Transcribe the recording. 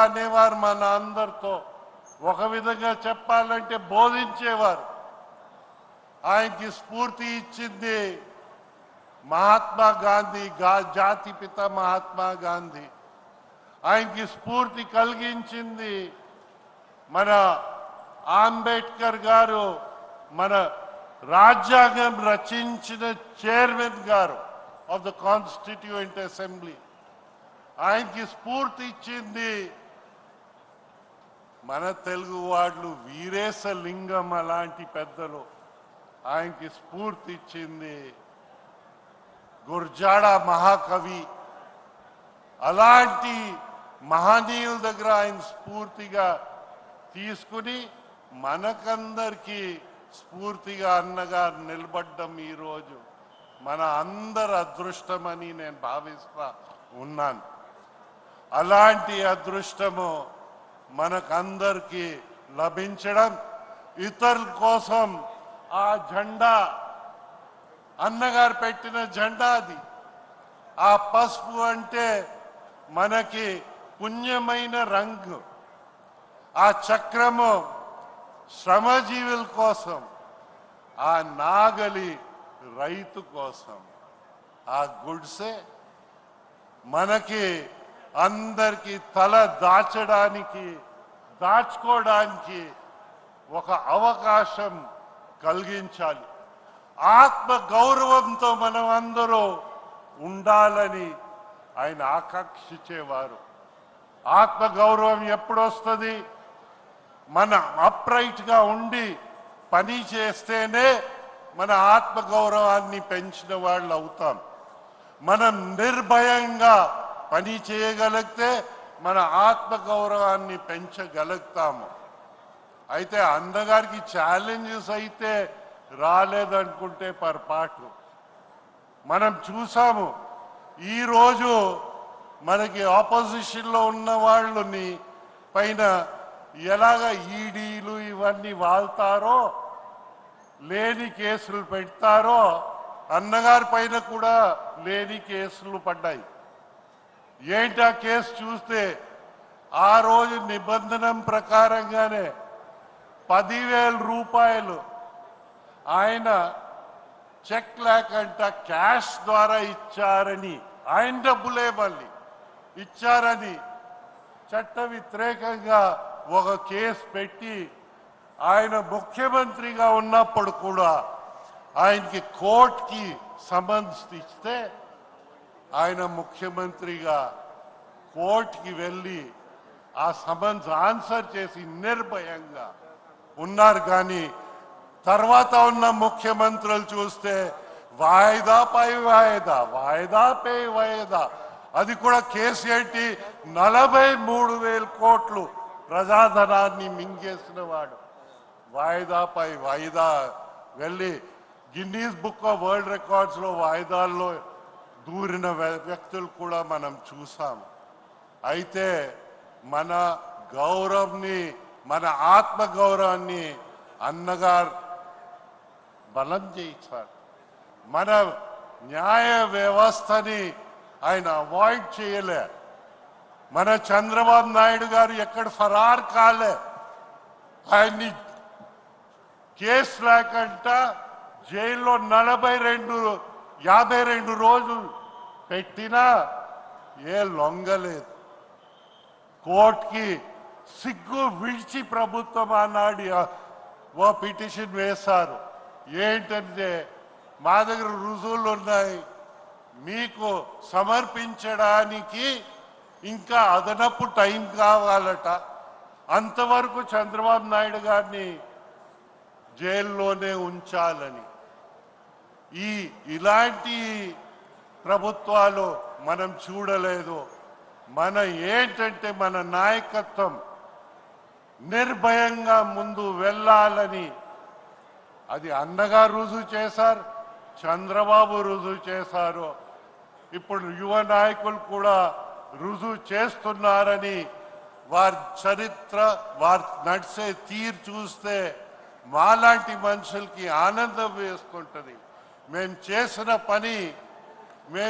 అనేవారు మన అందరితో. ఒక విధంగా చెప్పాలంటే బోధించేవారు. ఆయనకి స్ఫూర్తి ఇచ్చింది మహాత్మా గాంధీ, జాతిపిత మహాత్మా గాంధీ. ఆయనకి స్ఫూర్తి కలిగించింది మన అంబేద్కర్ గారు, మన రాజ్యాంగం రచించిన చైర్మన్ గారు ఆఫ్ ద కాన్స్టిట్యూయెంట్ అసెంబ్లీ. ఆయనకి స్ఫూర్తి ఇచ్చింది మన తెలుగు వాళ్ళు, వీరేశలింగం అలాంటి పెద్దలు. ఆయనకి స్ఫూర్తి ఇచ్చింది గుర్జాడ మహాకవి. అలాంటి మహనీయుల దగ్గర ఆయన స్ఫూర్తిగా తీసుకుని మనకందరికీ స్ఫూర్తిగా అన్నగా నిలబడ్డం ఈరోజు మన అందరి అదృష్టమని నేను భావిస్తా ఉన్నాను. అలాంటి అదృష్టము మనకందరికీ లభించడం, ఇతరుల కోసం ఆ జెండా, అన్నగారు పెట్టిన జెండా అది. ఆ పసుపు అంటే మనకి పుణ్యమైన రంగు. ఆ చక్రము శ్రమజీవుల కోసం, ఆ నాగలి రైతు కోసం, ఆ గుడ్సే మనకి అందరికీ తల దాచుకోవడానికి ఒక అవకాశం కలిగించాలి. ఆత్మ గౌరవంతో మనం అందరూ ఉండాలని ఆయన ఆకాంక్షించేవారు. ఆత్మ గౌరవం ఎప్పుడు వస్తుంది? మన అప్రైట్గా ఉండి పని చేస్తేనే మన ఆత్మ గౌరవాన్ని పెంచిన వాళ్ళు అవుతాం. మనం నిర్భయంగా పని చేయగలిగితే మన ఆత్మ గౌరవాన్ని పెంచగలుగుతాము. అయితే అన్నగారికి ఛాలెంజెస్ అయితే రాలేదనుకుంటే పొరపాటు. మనం చూసాము ఈరోజు మనకి ఆపోజిషన్లో ఉన్న వాళ్ళని పైన ఎలాగ ఈడీలు ఇవన్నీ వాళ్తారో, లేని కేసులు పెడతారో, అన్నగారి పైన కూడా లేని కేసులు పడ్డాయి. ఏంటి ఆ కేసు చూస్తే, ఆ రోజు నిబంధన ప్రకారంగానే 10,000 రూపాయలు ఆయన చెక్ లేకంట క్యాష్ ద్వారా ఇచ్చారని, ఆయన డబ్బులే మళ్ళీ ఇచ్చారని చట్ట వ్యతిరేకంగా ఒక కేసు పెట్టి ఆయన ముఖ్యమంత్రిగా ఉన్నప్పుడు కూడా ఆయనకి కోర్టుకి సమన్స్ ఇస్తే ఆయన ముఖ్యమంత్రిగా కోర్టుకి వెళ్ళి ఆ సమన్స్ ఆన్సర్ చేసి నిర్భయంగా ఉన్నారు. కానీ తర్వాత ఉన్న ముఖ్యమంత్రులు చూస్తే వాయిదా పై వాయిదా, వాయిదా పై వాయిదా. అది కూడా కేసు ఏంటి? 43,000 కోట్లు ప్రజాధనాన్ని మింగేసిన వాడు. వాయిదా పై వాయిదా వెళ్ళి గిన్నీస్ బుక్ ఆఫ్ వరల్డ్ రికార్డ్స్లో వాయిదాల్లో దూరిన వ్యక్తులు కూడా మనం చూసాము. అయితే మన గౌరవాన్ని, మన ఆత్మ గౌరవాన్ని అన్నగారు బలం చేయించారు. మన న్యాయ వ్యవస్థని ఆయన అవాయిడ్ చేయలే. మన చంద్రబాబు నాయుడు గారు ఎక్కడ ఫరార్ కాలే. ఆయన్ని కేసు లేకంట జైల్లో 52 రోజులు పెట్టినా ఏ లొంగలేదు. కోర్టుకి సిగ్గు విడిచి ప్రభుత్వం ఆనాడు ఓ పిటిషన్ వేశారు. ఏంటంటే మా దగ్గర రుజువులు ఉన్నాయి, మీకు సమర్పించడానికి ఇంకా అదనపు టైం కావాలట. అంతవరకు చంద్రబాబు నాయుడు గారిని జైల్లోనే ఉంచాలని. ఇలాంటి ప్రభుత్వాలు మనం చూడలేదు. మన ఏంటంటే మన నాయకత్వం నిర్భయంగా ముందు వెళ్ళాలని అది అన్నగారు రుజువు చేశారు, చంద్రబాబు రుజువు చేశారు, ఇప్పుడు యువ నాయకులు కూడా రుజువు చేస్తున్నారని వారి చరిత్ర, వారు నడిచే తీరు చూస్తే మాలాంటి మనుషులకి ఆనందం వేస్తుంటుంది. మేము చేసిన పని